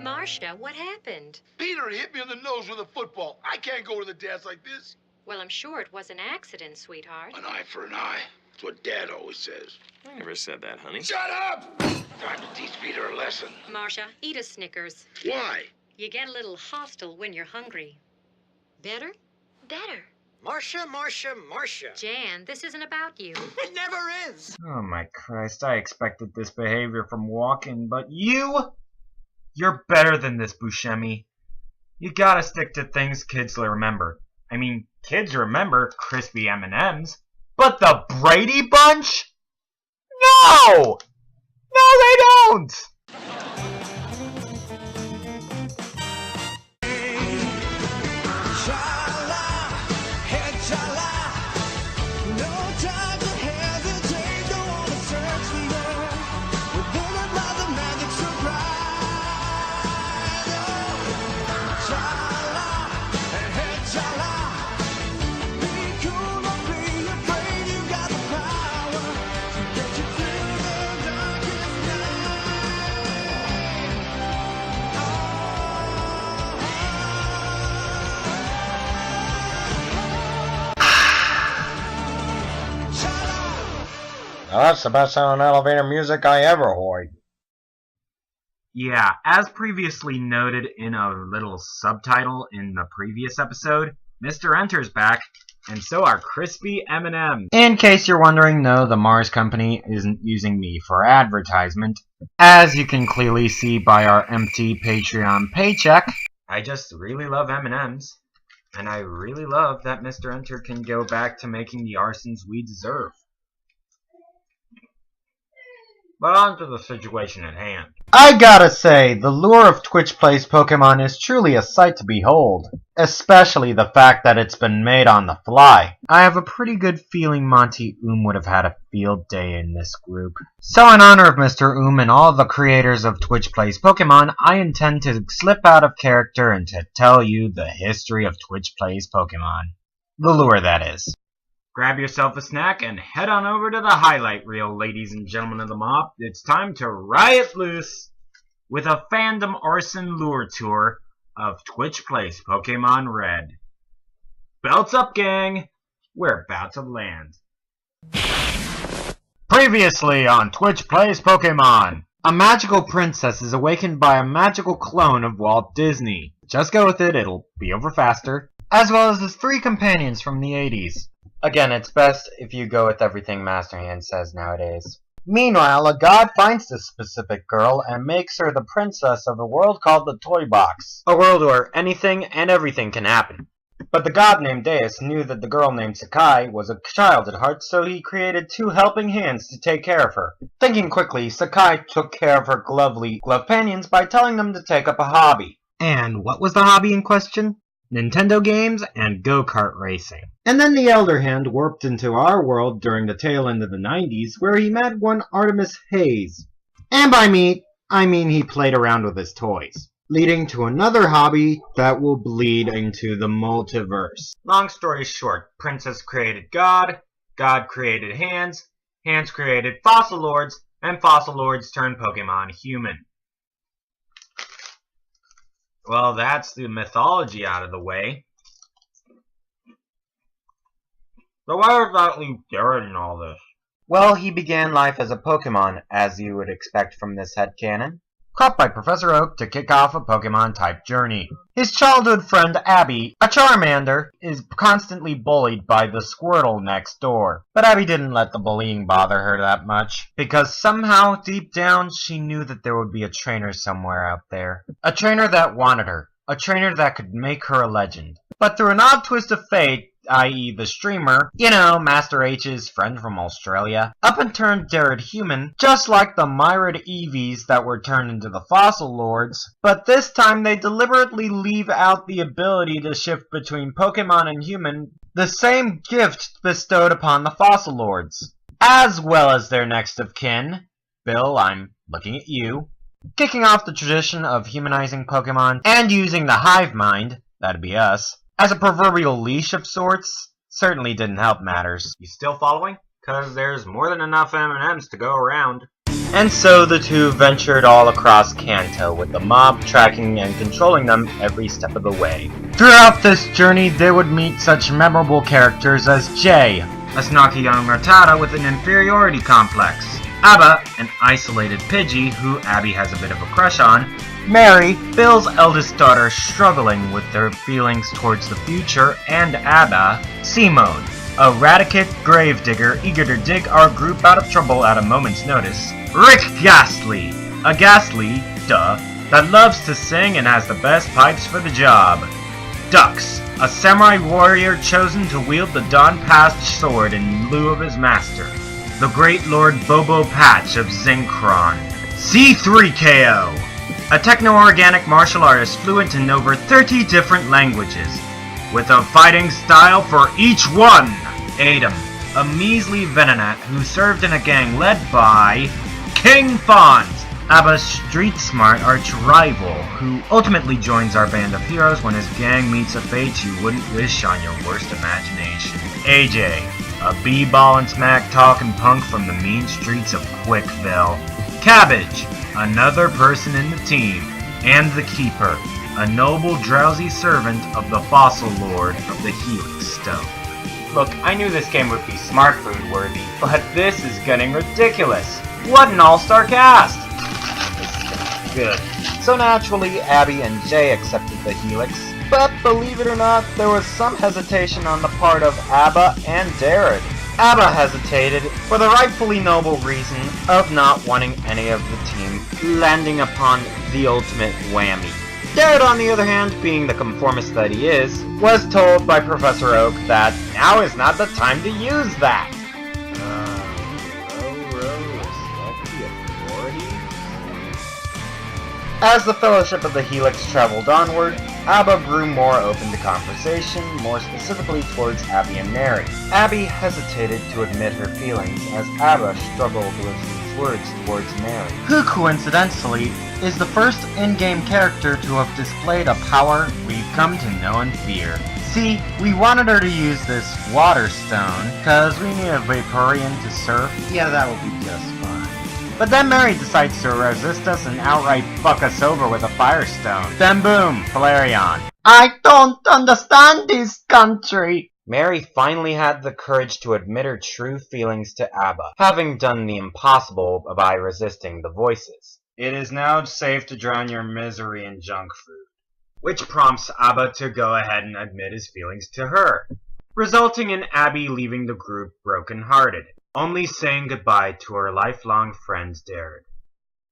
Marcia, what happened? Peter hit me in the nose with a football. I can't go to the dance like this. Well, I'm sure it was an accident, sweetheart. An eye for an eye. That's what Dad always says. I never said that, honey. Shut up! Time to teach Peter a lesson. Marcia, eat a Snickers. Why? You get a little hostile when you're hungry. Better? Better. Marcia. Jan, this isn't about you. It never is. Oh my Christ, I expected this behavior from Walken, but you're better than this, Buscemi. You gotta stick to things kids remember. I mean, kids remember crispy M&Ms, but the Brady Bunch? No! No, they don't! Now that's the best sound elevator music I ever heard. Yeah, as previously noted in a little subtitle in the previous episode, Mr. Enter's back, and so are crispy M&Ms. In case you're wondering, no, the Mars Company isn't using me for advertisement. As you can clearly see by our empty Patreon paycheck, I just really love M&Ms, and I really love that Mr. Enter can go back to making the Arsons we deserve. But on to the situation at hand. I gotta say, the lure of Twitch Plays Pokemon is truly a sight to behold. Especially the fact that it's been made on the fly. I have a pretty good feeling Monty would have had a field day in this group. So in honor of Mr. and all the creators of Twitch Plays Pokemon, I intend to slip out of character and to tell you the history of Twitch Plays Pokemon. The lure, that is. Grab yourself a snack and head on over to the highlight reel, ladies and gentlemen of the mob. It's time to riot loose with a Fandom Arson lure tour of Twitch Plays Pokemon Red. Belts up, gang! We're about to land. Previously on Twitch Plays Pokemon, a magical princess is awakened by a magical clone of Walt Disney. Just go with it, it'll be over faster. As well as his 3 companions from the 80s. Again, it's best if you go with everything Master Hand says nowadays. Meanwhile, a god finds this specific girl and makes her the princess of a world called the Toy Box. A world where anything and everything can happen. But the god named Deus knew that the girl named Sakai was a child at heart, so he created 2 helping hands to take care of her. Thinking quickly, Sakai took care of her glovepanions by telling them to take up a hobby. And what was the hobby in question? Nintendo games and go-kart racing. And then the Elder Hand warped into our world during the tail end of the 90s, where he met one Artemis Hayes. And by meet, I mean he played around with his toys, leading to another hobby that will bleed into the multiverse. Long story short, Princess created God, God created Hands, Hands created Fossil Lords, and Fossil Lords turned Pokemon human. Well, that's the mythology out of the way. So why exactly Garrett in all this? Well, he began life as a Pokemon, as you would expect from this headcanon. Caught by Professor Oak to kick off a Pokemon-type journey. His childhood friend Abby, a Charmander, is constantly bullied by the Squirtle next door. But Abby didn't let the bullying bother her that much, because somehow, deep down, she knew that there would be a trainer somewhere out there. A trainer that wanted her. A trainer that could make her a legend. But through an odd twist of fate, i.e. the streamer, you know, Master H's friend from Australia, up and turned Jared human, just like the Myrid Eevees that were turned into the Fossil Lords, but this time they deliberately leave out the ability to shift between Pokemon and human, the same gift bestowed upon the Fossil Lords, as well as their next of kin. Bill, I'm looking at you. Kicking off the tradition of humanizing Pokemon and using the Hivemind, that'd be us, as a proverbial leash of sorts, certainly didn't help matters. You still following? 'Cause there's more than enough M&Ms to go around. And so the two ventured all across Kanto, with the mob tracking and controlling them every step of the way. Throughout this journey, they would meet such memorable characters as Jay, a snarky young Rattata with an inferiority complex, Abba, an isolated Pidgey who Abby has a bit of a crush on, Mary, Bill's eldest daughter struggling with their feelings towards the future, and Abba, Simone, a Radicate gravedigger eager to dig our group out of trouble at a moment's notice, Rick Ghastly, a Ghastly, that loves to sing and has the best pipes for the job, Dux, a samurai warrior chosen to wield the dawn-passed sword in lieu of his master, the great Lord Bobo Patch of Zincron, C3KO, a techno-organic martial artist fluent in over 30 different languages, with a fighting style for each one, Adam, a measly Venonat who served in a gang led by King Fonz, Abba's street-smart arch-rival, who ultimately joins our band of heroes when his gang meets a fate you wouldn't wish on your worst imagination. AJ, a b-ball and smack-talking punk from the mean streets of Quickville. Cabbage, another person in the team. And the Keeper, a noble, drowsy servant of the fossil lord of the Helix Stone. Look, I knew this game would be smart food worthy, but this is getting ridiculous. What an all-star cast! Good. So naturally, Abby and Jay accepted the Helix, but believe it or not, there was some hesitation on the part of Abba and Darrett. Abba hesitated for the rightfully noble reason of not wanting any of the team landing upon the ultimate whammy. Darrett, on the other hand, being the conformist that he is, was told by Professor Oak that now is not the time to use that. As the Fellowship of the Helix traveled onward, Abba grew more open to conversation, more specifically towards Abby and Mary. Abby hesitated to admit her feelings as Abba struggled with his words towards Mary, who coincidentally is the first in-game character to have displayed a power we've come to know and fear. See, we wanted her to use this water stone, cause we need a Vaporeon to surf. Yeah, that will be just fine. But then Mary decides to resist us and outright fuck us over with a fire stone. Then boom, Flareon. I don't understand this country. Mary finally had the courage to admit her true feelings to Abba, having done the impossible by resisting the voices. It is now safe to drown your misery in junk food, which prompts Abba to go ahead and admit his feelings to her, resulting in Abby leaving the group broken-hearted, only saying goodbye to her lifelong friend Darrett.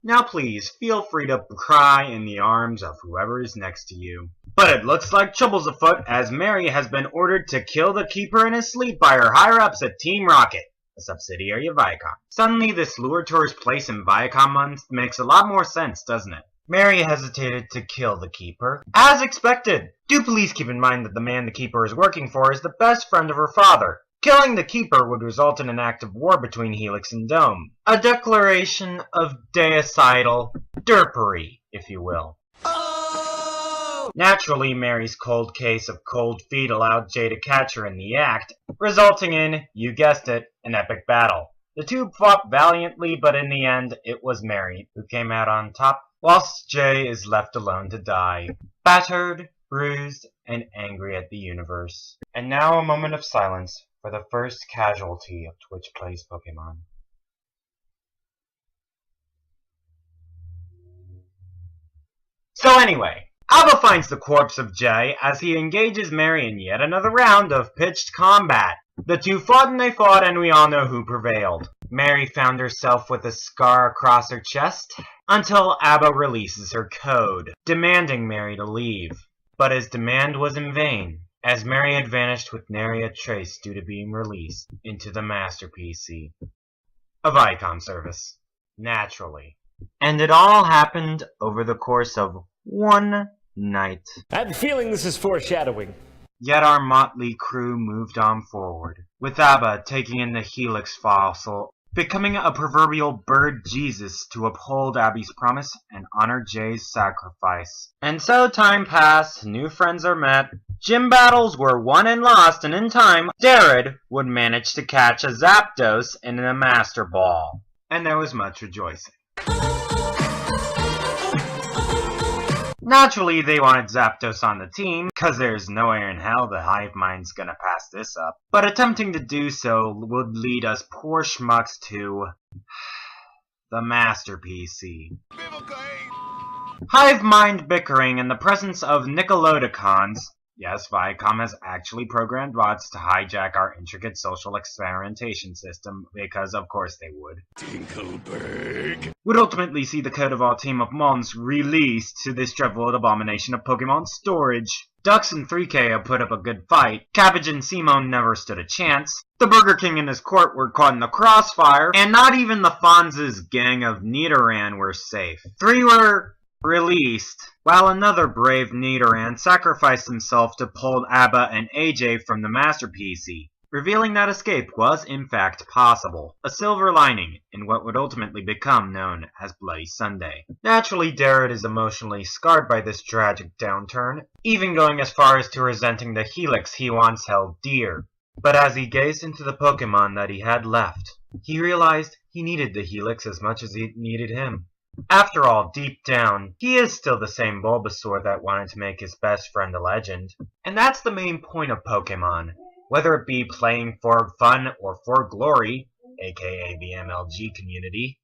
Now please, feel free to cry in the arms of whoever is next to you. But it looks like trouble's afoot, as Mary has been ordered to kill the Keeper in his sleep by her higher-ups at Team Rocket, a subsidiary of Viacom. Suddenly, this lure tour's place in Viacom month makes a lot more sense, doesn't it? Mary hesitated to kill the Keeper. As expected! Do please keep in mind that the man the Keeper is working for is the best friend of her father. Killing the Keeper would result in an act of war between Helix and Dome. A declaration of deicidal derpery, if you will. Oh! Naturally, Mary's cold case of cold feet allowed Jay to catch her in the act, resulting in, you guessed it, an epic battle. The two fought valiantly, but in the end, it was Mary who came out on top, whilst Jay is left alone to die, battered, bruised, and angry at the universe. And now a moment of silence for the first casualty of Twitch Plays Pokemon. So anyway, Abba finds the corpse of Jay as he engages Mary in yet another round of pitched combat. The two fought and they fought, and we all know who prevailed. Mary found herself with a scar across her chest until Abba releases her code, demanding Mary to leave. But his demand was in vain, as Mary had vanished with nary a trace due to being released into the Master PC. A Viacom service. Naturally. And it all happened over the course of one night. I have a feeling this is foreshadowing. Yet our motley crew moved on forward, with Abba taking in the Helix fossil, becoming a proverbial bird Jesus to uphold Abby's promise and honor Jay's sacrifice. And so time passed, new friends are met, gym battles were won and lost, and in time, Darrett would manage to catch a Zapdos in a Master Ball. and there was much rejoicing. Naturally, they wanted Zapdos on the team, cause there's no way in hell the Hivemind's gonna pass this up. But attempting to do so would lead us poor schmucks to the Master PC. Hivemind bickering in the presence of Nickelodeons. Yes, Viacom has actually programmed bots to hijack our intricate social experimentation system, because of course they would. Tinkleberg would ultimately see the code of our team of mons released to this dreadful abomination of Pokemon storage. Dux and 3K put up a good fight. Cabbage and Simone never stood a chance. The Burger King and his court were caught in the crossfire, and not even the Fonz's gang of Nidoran were safe. 3 were released, while another brave Nidoran sacrificed himself to pull Abba and AJ from the Master PC, revealing that escape was in fact possible, a silver lining in what would ultimately become known as Bloody Sunday. Naturally, Darrett is emotionally scarred by this tragic downturn, even going as far as to resenting the Helix he once held dear. But as he gazed into the Pokemon that he had left, he realized he needed the Helix as much as it needed him. After all, deep down, he is still the same Bulbasaur that wanted to make his best friend a legend. And that's the main point of Pokemon. Whether it be playing for fun or for glory, aka the MLG community,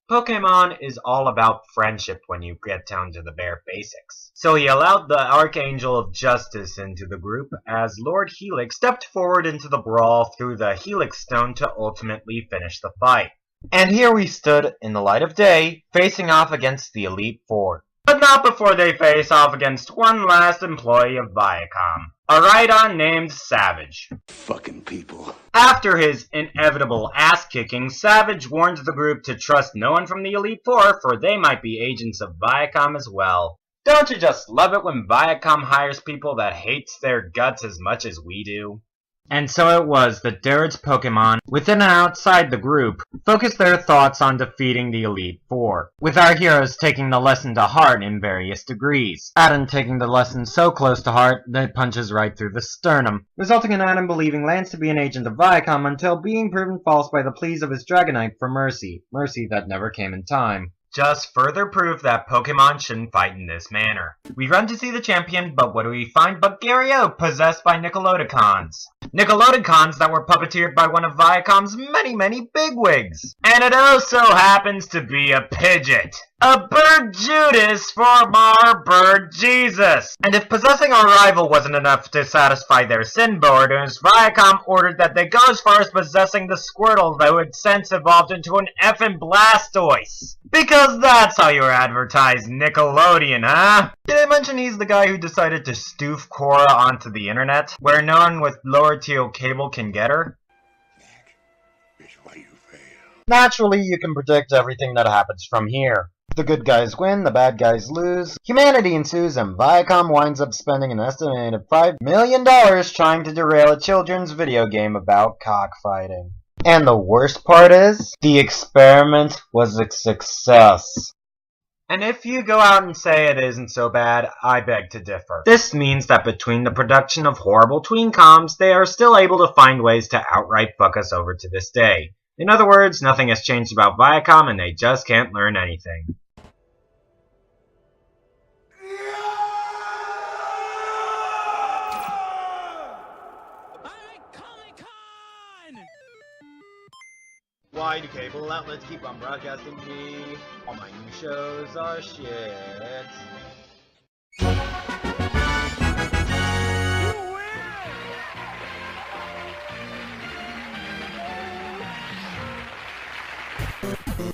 Pokemon is all about friendship when you get down to the bare basics. So he allowed the Archangel of Justice into the group as Lord Helix stepped forward into the brawl through the Helix Stone to ultimately finish the fight. And here we stood in the light of day, facing off against the Elite Four. But not before they face off against one last employee of Viacom, a Rhydon named Savage. Fucking people. After his inevitable ass-kicking, Savage warned the group to trust no one from the Elite Four, for they might be agents of Viacom as well. Don't you just love it when Viacom hires people that hates their guts as much as we do? And so it was that Darrett's Pokemon, within and outside the group, focused their thoughts on defeating the Elite Four, with our heroes taking the lesson to heart in various degrees. Adam taking the lesson so close to heart that it punches right through the sternum, resulting in Adam believing Lance to be an agent of Viacom until being proven false by the pleas of his Dragonite for mercy that never came in time. Just further proof that Pokemon shouldn't fight in this manner. We run to see the champion, but what do we find but Gary O, possessed by Nickelodeons. Nickelodeons that were puppeteered by one of Viacom's many bigwigs. And it also happens to be a Pidgeot. A Bird Judas for our Bird Jesus. And if possessing our rival wasn't enough to satisfy their sin borders, Viacom ordered that they go as far as possessing the Squirtle that would since evolved into an effing Blastoise. Because that's how you advertise Nickelodeon, huh? Did I mention he's the guy who decided to stoof Korra onto the internet, where no one with lower tier cable can get her? It's why you fail. Naturally, you can predict everything that happens from here. The good guys win, the bad guys lose. Humanity ensues, and Viacom winds up spending an estimated $5 million trying to derail a children's video game about cockfighting. And the worst part is, the experiment was a success. And if you go out and say it isn't so bad, I beg to differ. This means that between the production of horrible tweencoms, they are still able to find ways to outright fuck us over to this day. In other words, nothing has changed about Viacom and they just can't learn anything. Why do cable outlets keep on broadcasting me? All my new shows are shit. You win!